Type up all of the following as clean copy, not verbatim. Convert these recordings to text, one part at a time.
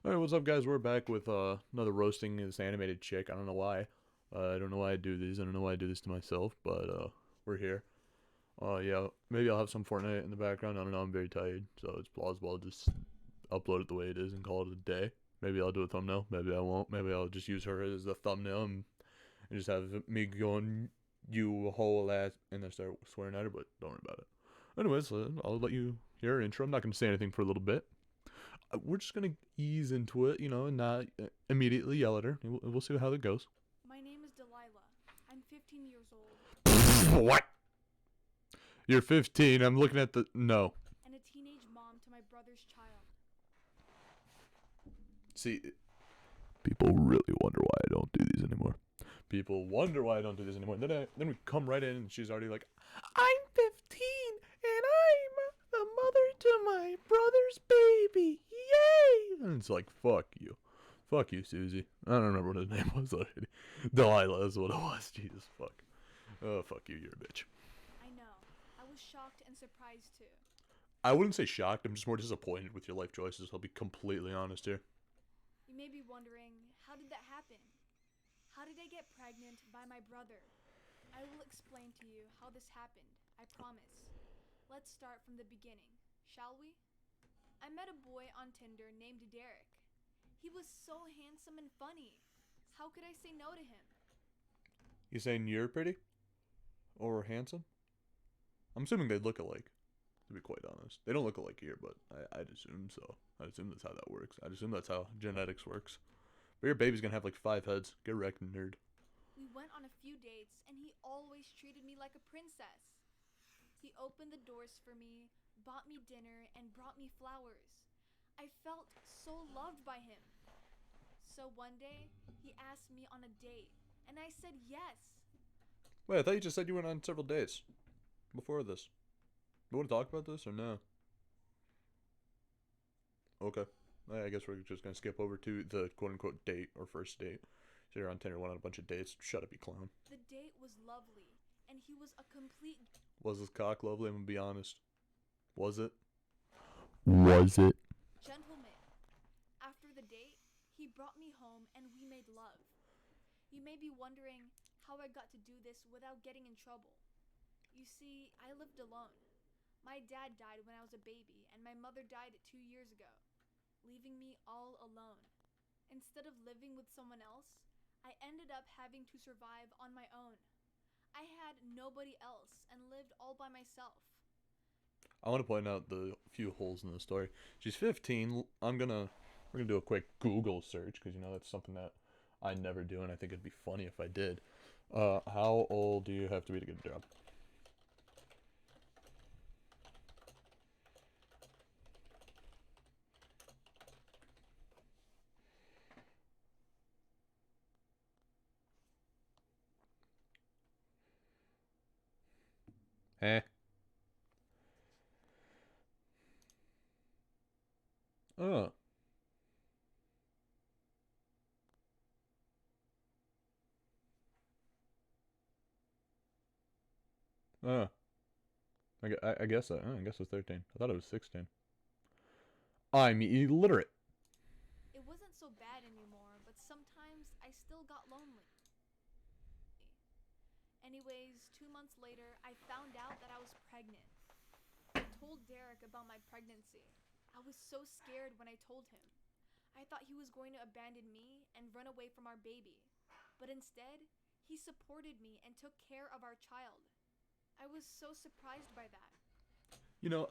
Alright, what's up, guys? We're back with another roasting this animated chick. I don't know why. I don't know why I do these. I don't know why I do this to myself, but we're here. Yeah, maybe I'll have some Fortnite in the background. I don't know. I'm very tired, so it's plausible I'll just upload it the way it is and call it a day. Maybe I'll do a thumbnail. Maybe I won't. Maybe I'll just use her as the thumbnail and just have me going, "You whole ass," and then start swearing at her. But don't worry about it. Anyways, I'll let you hear her intro. I'm not gonna say anything for a little bit. We're just gonna ease into it, and not immediately yell at her. We'll see how that goes. My name is Delilah. I'm 15 years old. What? You're 15. I'm looking at the no. And a teenage mom to my brother's child. See, people really wonder why I don't do these anymore. People wonder why I don't do this anymore. Then we come right in and she's already like, "I'm 15 and I'm the mother to my brother's baby. Yay!" And it's like, fuck you, Susie. I don't remember what his name was already. Delilah is what it was. Jesus fuck. Oh, fuck you. You're a bitch. I know. I was shocked and surprised too. I wouldn't say shocked. I'm just more disappointed with your life choices. I'll be completely honest here. You may be wondering, how did that happen? How did I get pregnant by my brother? I will explain to you how this happened, I promise. Let's start from the beginning, shall we? I met a boy on Tinder named Derek. He was so handsome and funny. How could I say no to him? You saying you're pretty or handsome? I'm assuming they look alike. To be quite honest, they don't look alike here, but I'd assume so. I'd assume that's how that works. I'd assume that's how genetics works. But your baby's gonna have like 5 heads. Get wrecked, nerd. We went on a few dates, and he always treated me like a princess. He opened the doors for me, bought me dinner, and brought me flowers. I felt so loved by him. So one day, he asked me on a date, and I said yes. Wait, I thought you just said you went on several dates before this. You want to talk about this or no? Okay. I guess we're just gonna skip over to the quote unquote date or first date. So you're on Tinder, went on a bunch of dates. Shut up, you clown. The date was lovely, and he was a complete Was this cock lovely? I'm gonna be honest. Was it? Was it? gentleman. After the date, he brought me home and we made love. You may be wondering how I got to do this without getting in trouble. You see, I lived alone. My dad died when I was a baby, and my mother died 2 years ago, leaving me all alone. Instead of living with someone else, I ended up having to survive on my own. I had nobody else and lived all by myself. I want to point out the few holes in the story. She's 15. We're gonna do a quick Google search because that's something that I never do, and I think it'd be funny if I did. How old do you have to be to get a job? Eh. Uh. Uh. I guess I guess it's 13. I thought it was 16. I'm illiterate. It wasn't so bad anymore, but sometimes I still got lonely. Anyways, 2 months later, I found out that I was pregnant. I told Derek about my pregnancy. I was so scared when I told him. I thought he was going to abandon me and run away from our baby. But instead, he supported me and took care of our child. I was so surprised by that.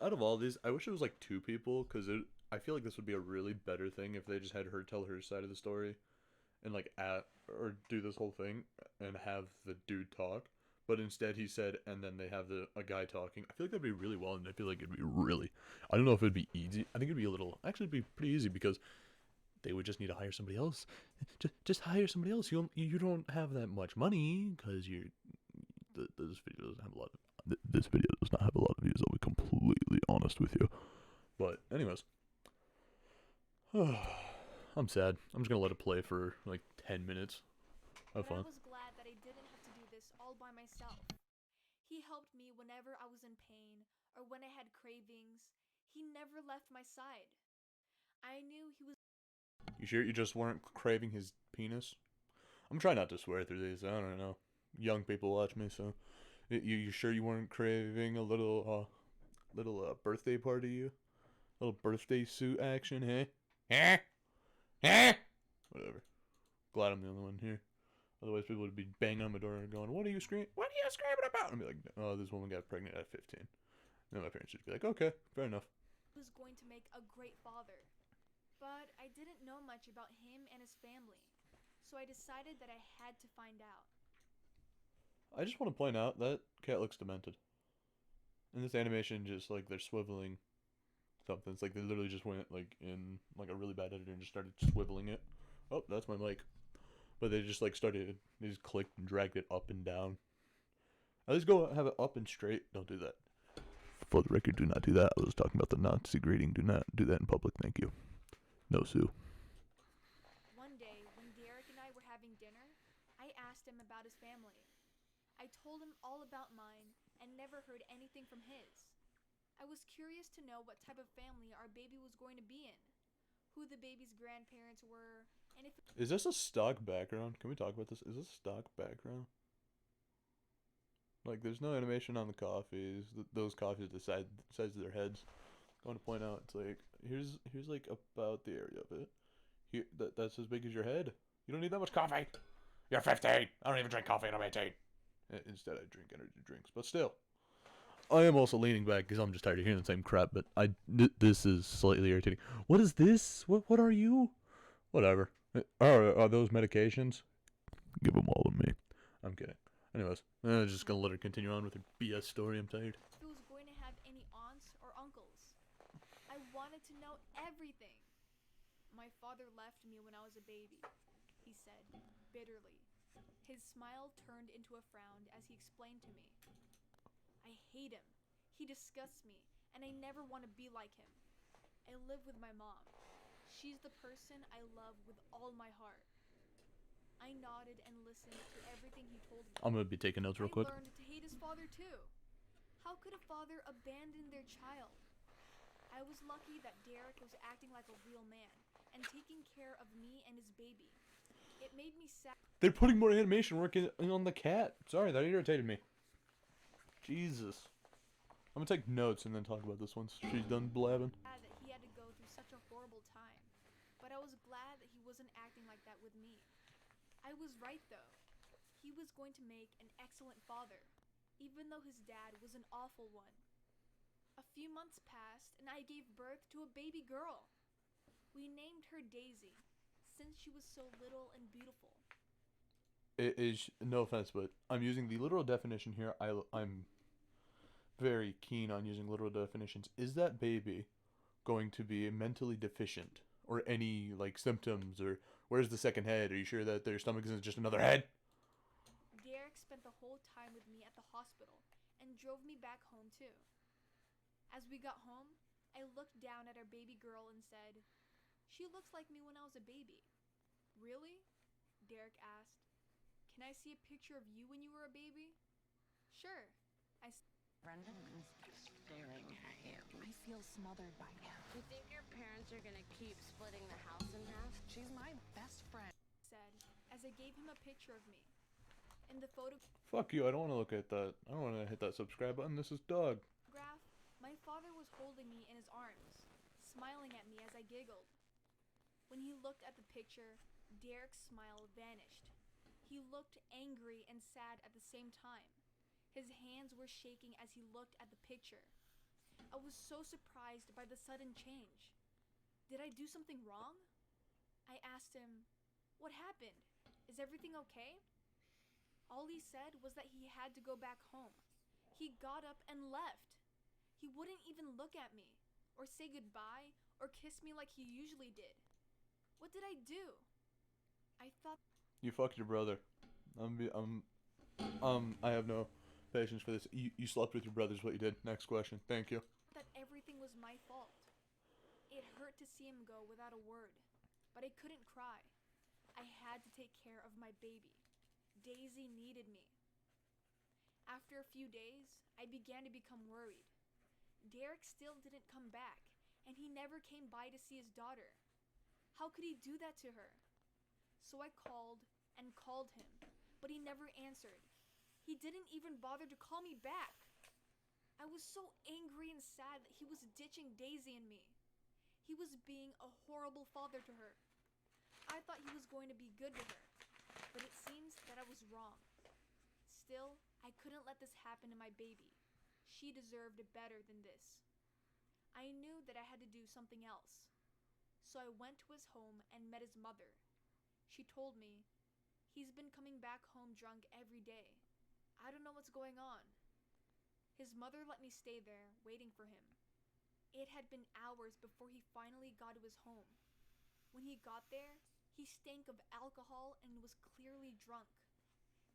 Out of all these, I wish it was like two people because I feel like this would be a really better thing if they just had her tell her side of the story and like or do this whole thing and have the dude talk. But instead, he said, and then they have a guy talking. I feel like that'd be really well, and I feel like it'd be really. I don't know if it'd be easy. I think it'd be a little. Actually, it'd be pretty easy because they would just need to hire somebody else. Just hire somebody else. You don't have that much money because this video doesn't have a lot of this video does not have a lot of views. I'll be completely honest with you. But anyways, I'm sad. I'm just gonna let it play for like 10 minutes. Have But I fun. was glad that I didn't have to do this all by myself. He helped me whenever I was in pain or when I had cravings. He never left my side. I knew he was You sure you just weren't craving his penis? I'm trying not to swear through these. I don't know. Young people watch me, so you sure you weren't craving a little birthday party? You little birthday suit action, hey? Huh? Huh? Whatever. Glad I'm the only one here. Otherwise, people would be banging on my door and going, "What are you screaming? What are you screaming about?" And I'd be like, "Oh, this woman got pregnant at 15." And then my parents would be like, "Okay, fair enough." Was going to make a great father. But I didn't know much about him and his family, so I decided that I had to find out. I just want to point out that cat looks demented. In this animation, just like they're swiveling something. It's like they literally just went like in like a really bad editor and just started swiveling it. Oh, that's my mic. But they just like started. They just clicked and dragged it up and down. At least go have it up and straight. Don't do that. For the record, do not do that. I was talking about the Nazi greeting. Do not do that in public. Thank you. No, Sue. One day, when Derek and I were having dinner, I asked him about his family. I told him all about mine and never heard anything from his. I was curious to know what type of family our baby was going to be in, who the baby's grandparents were, and if Is this a stock background? Can we talk about this? Is this a stock background? Like, there's no animation on the coffees. Those coffees, the size of their heads. I want to point out, it's like here's like about the area of it. Here, that's as big as your head. You don't need that much coffee. You're 15. I don't even drink coffee, and I'm 18. Instead, I drink energy drinks. But still, I am also leaning back because I'm just tired of hearing the same crap. But this is slightly irritating. What is this? What are you? Whatever. Are those medications? Give them all to me. I'm kidding. Anyways, I'm just gonna let her continue on with her BS story. I'm tired. he was going to have any aunts or uncles. I wanted to know everything. My father left me when I was a baby, he said, bitterly. His smile turned into a frown as he explained to me. I hate him. He disgusts me, and I never want to be like him. I live with my mom. She's the person I love with all my heart. I nodded and listened to everything he told me. I'm gonna be taking notes real quick. I learned to hate his father too. How could a father abandon their child? I was lucky that Derek was acting like a real man and taking care of me and his baby. It made me sad. They're putting more animation work on the cat. Sorry, that irritated me. Jesus. I'm gonna take notes and then talk about this once she's done blabbing. That he had to go through such a horrible time, but I was glad that he wasn't acting like that with me. I was right though. He was going to make an excellent father, even though his dad was an awful one. A few months passed and I gave birth to a baby girl. We named her Daisy, since she was so little and beautiful. It is, no offense, but I'm using the literal definition here. I'm very keen on using literal definitions. Is that baby going to be mentally deficient or any like symptoms, or where's the second head? Are you sure that their stomach isn't just another head? Derek spent the whole time with me at the hospital and drove me back home too. As we got home, I looked down at our baby girl and said, "She looks like me when I was a baby." "Really?" Derek asked. "Can I see a picture of you when you were a baby?" "Sure." Brendan is staring at you. I feel smothered by him. You think your parents are gonna keep splitting the house in half? She's my best friend. said as I gave him a picture of me. In the photograph, Fuck you. I don't want to look at that. I don't want to hit that subscribe button. This is dog. my father was holding me in his arms, smiling at me as I giggled. When he looked at the picture, Derek's smile vanished. He looked angry and sad at the same time. His hands were shaking as he looked at the picture. I was so surprised by the sudden change. Did I do something wrong? I asked him, "What happened? Is everything okay?" All he said was that he had to go back home. He got up and left. He wouldn't even look at me, or say goodbye, or kiss me like he usually did. What did I do? I thought You fucked your brother. I have no patience for this. You slept with your brother is what you did. Next question. Thank you. that everything was my fault. It hurt to see him go without a word, but I couldn't cry. I had to take care of my baby. Daisy needed me. After a few days, I began to become worried. Derek still didn't come back, and he never came by to see his daughter. How could he do that to her? So I called and called him, but he never answered. He didn't even bother to call me back. I was so angry and sad that he was ditching Daisy and me. He was being a horrible father to her. I thought he was going to be good to her, but it seems that I was wrong. Still, I couldn't let this happen to my baby. She deserved better than this. I knew that I had to do something else. So I went to his home and met his mother. She told me, "He's been coming back home drunk every day. I don't know what's going on." His mother let me stay there, waiting for him. It had been hours before he finally got to his home. When he got there, he stank of alcohol and was clearly drunk.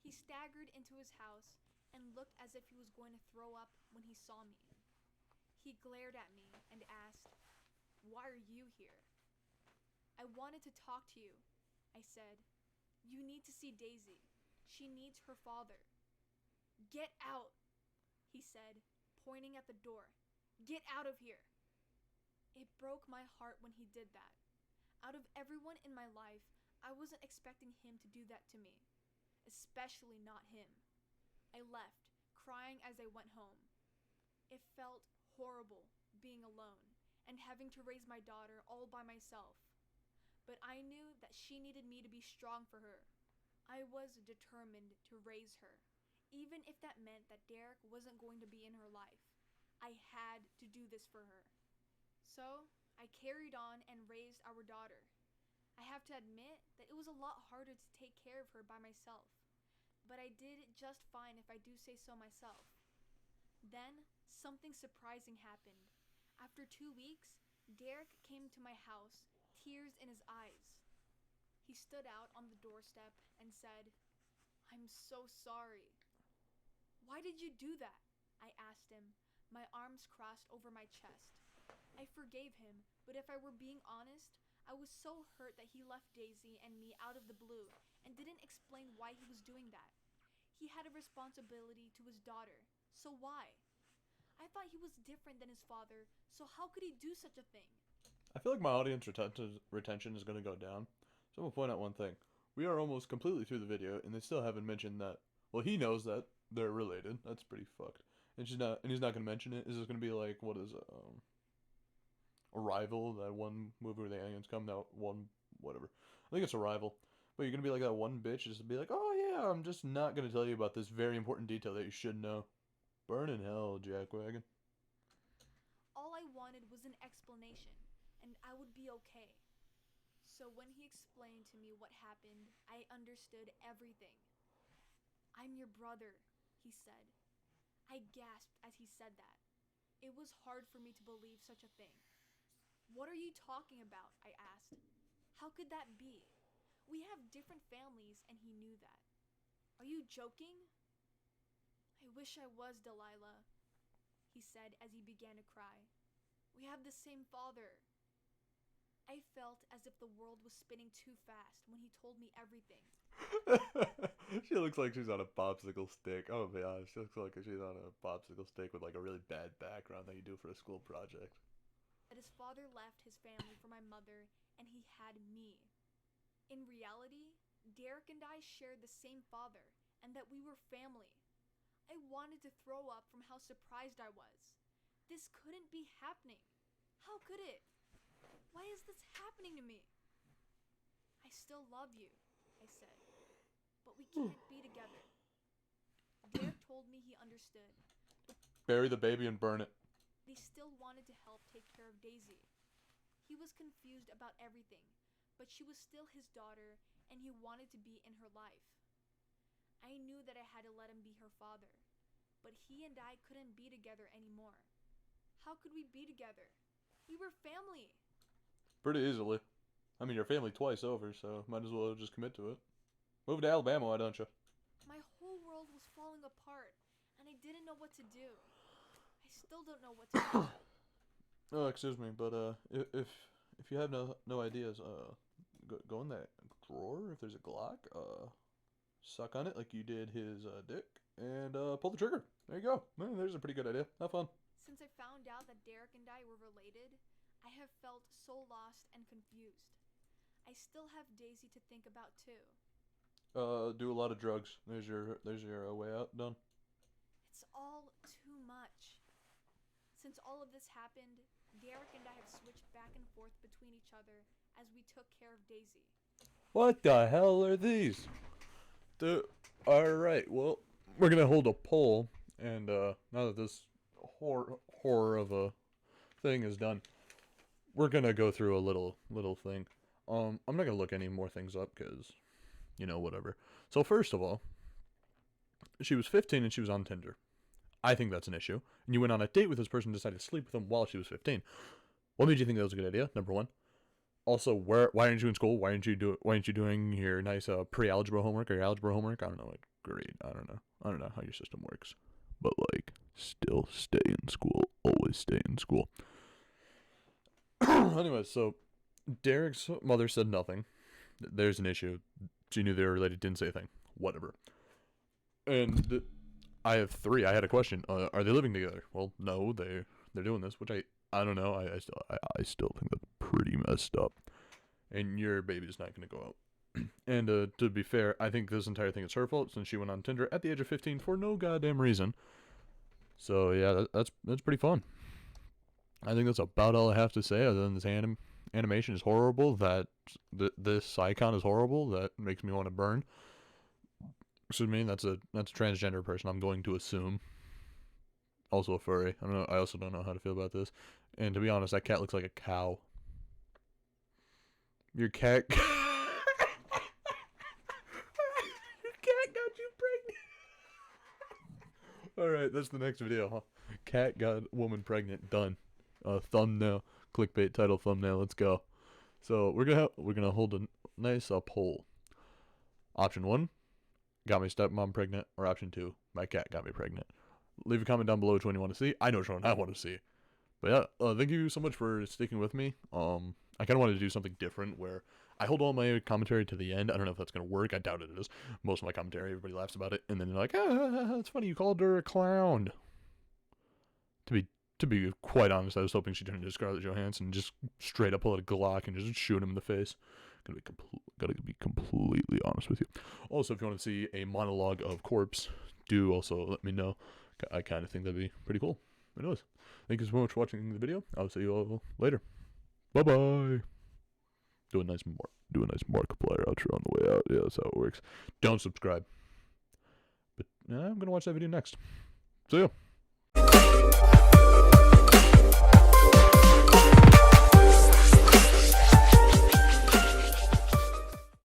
He staggered into his house and looked as if he was going to throw up when he saw me. He glared at me and asked, "Why are you here?" "I wanted to talk to you," I said. "You need to see Daisy. She needs her father." "Get out," he said, pointing at the door. "Get out of here." It broke my heart when he did that. Out of everyone in my life, I wasn't expecting him to do that to me, especially not him. I left, crying as I went home. It felt horrible being alone and having to raise my daughter all by myself. But I knew that she needed me to be strong for her. I was determined to raise her, even if that meant that Derek wasn't going to be in her life. I had to do this for her. So, I carried on and raised our daughter. I have to admit that it was a lot harder to take care of her by myself, but I did just fine if I do say so myself. Then, something surprising happened. After 2 weeks, Derek came to my house, tears in his eyes. He stood out on the doorstep and said, "I'm so sorry." "Why did you do that?" I asked him, my arms crossed over my chest. I forgave him, but if I were being honest, I was so hurt that he left Daisy and me out of the blue and didn't explain why he was doing that. He had a responsibility to his daughter, so why? I thought he was different than his father, so how could he do such a thing? I feel like my audience retention is going to go down. So I'm going to point out one thing. We are almost completely through the video, and they still haven't mentioned that. Well, he knows that they're related. That's pretty fucked. And he's not going to mention it. Is this going to be like, what is it? Arrival, that one movie where the aliens come, that one, whatever. I think it's Arrival. But you're going to be like that one bitch, just to be like, "Oh yeah, I'm just not going to tell you about this very important detail that you should know." Burn in hell, Jackwagon. All I wanted was an explanation, and I would be okay. So when he explained to me what happened, I understood everything. "I'm your brother," he said. I gasped as he said that. It was hard for me to believe such a thing. "What are you talking about?" I asked. "How could that be? We have different families," and he knew that. "Are you joking?" "I wish I was, Delilah," he said as he began to cry. "We have the same father." I felt as if the world was spinning too fast when he told me everything. She looks like she's on a popsicle stick. Oh, be honest. She looks like she's on a popsicle stick with like a really bad background that you do for a school project. That his father left his family for my mother, and he had me. In reality, Derek and I shared the same father, and that we were family. I wanted to throw up from how surprised I was. This couldn't be happening. How could it? Why is this happening to me? "I still love you," I said, "but we can't be together." Derek told me he understood, Bury the baby and burn it. but he still wanted to help take care of Daisy. He was confused about everything, but she was still his daughter, and he wanted to be in her life. I knew that I had to let him be her father, but he and I couldn't be together anymore. How could we be together? We were family. Pretty easily. I mean, you're family twice over, so might as well just commit to it. Move to Alabama, why don't you? My whole world was falling apart, and I didn't know what to do. I still don't know what to do. Oh, excuse me, but if you have no ideas, go in that drawer if there's a Glock, suck on it like you did his dick, and pull the trigger. There you go. Man, there's a pretty good idea. Have fun. Since I found out that Derek and I were related, I have felt so lost and confused. still have Daisy to think about too. Do a lot of drugs. There's your way out. Done. It's all too much. Since all of this happened, Derek and I have switched back and forth between each other as we took care of Daisy. What the hell are these? Alright, well, we're gonna hold a poll, and now that this horror of a thing is done, we're gonna go through a little thing. I'm not gonna look any more things up, because, whatever. So first of all, she was 15 and she was on Tinder. I think that's an issue. And you went on a date with this person and decided to sleep with them while she was 15. What made you think that was a good idea? Number one. Also, why aren't you in school? Why aren't you doing your nice pre-algebra homework or your algebra homework? I don't know. Great. I don't know how your system works. But still stay in school. Always stay in school. Anyway, so Derek's mother said nothing. There's an issue. She knew they were related, didn't say a thing. Whatever. And I have three. I had a question. Are they living together? Well, no, they're doing this, which I don't know. I still think that's pretty messed up. And your baby's not gonna go out. And to be fair, I think this entire thing is her fault since she went on Tinder at the age of 15 for no goddamn reason. So yeah, that's pretty fun. I think that's about all I have to say. Other than this animation is horrible. That this icon is horrible. That makes me want to burn. Excuse me. That's a transgender person, I'm going to assume. Also a furry. I don't know. I also don't know how to feel about this. And to be honest, that cat looks like a cow. Your cat. Your cat got you pregnant. All right, that's the next video, huh? Cat got woman pregnant. Done. Thumbnail, clickbait title thumbnail. Let's go. So we're gonna hold a nice poll. Option 1, got my stepmom pregnant, or option 2, my cat got me pregnant. Leave a comment down below which one you want to see. I know which one I want to see. But yeah, thank you so much for sticking with me. I kind of wanted to do something different where I hold all my commentary to the end. I don't know if that's going to work. I doubt it is. Most of my commentary, everybody laughs about it. And then they're like, it's funny you called her a clown. To be quite honest, I was hoping she turned into Scarlett Johansson and just straight up pull out a Glock and just shoot him in the face. Gotta be completely honest with you. Also, if you want to see a monologue of Corpse, do also let me know. I kind of think that'd be pretty cool. Anyways, thank you so much for watching the video. I'll see you all later. Bye bye. Do a nice Markiplier outro on the way out. Yeah, that's how it works. Don't subscribe. But I'm gonna watch that video next. See ya.